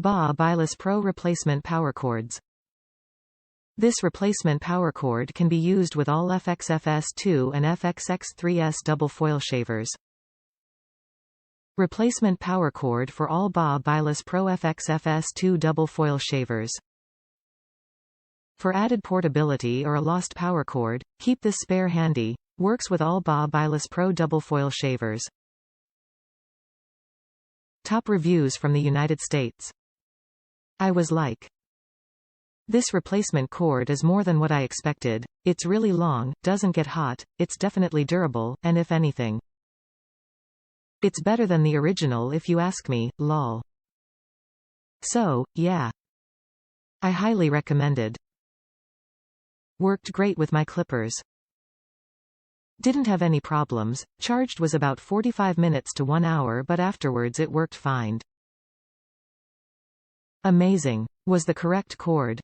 BaBylissPRO Replacement Power Cords. This replacement power cord can be used with all FXFS2 and FXX3S double foil shavers. Replacement power cord for all BaBylissPRO FXFS2 double foil shavers. For added portability or a lost power cord, keep this spare handy. Works with all BaBylissPRO double foil shavers. Top reviews from the United States. I was like, this replacement cord is more than what I expected. It's really long, doesn't get hot, it's definitely durable, and if anything, it's better than the original if you ask me, lol. So, yeah. I highly recommended. Worked great with my clippers. Didn't have any problems, charged was about 45 minutes to 1 hour, but afterwards it worked fine. Amazing. Was the correct cord.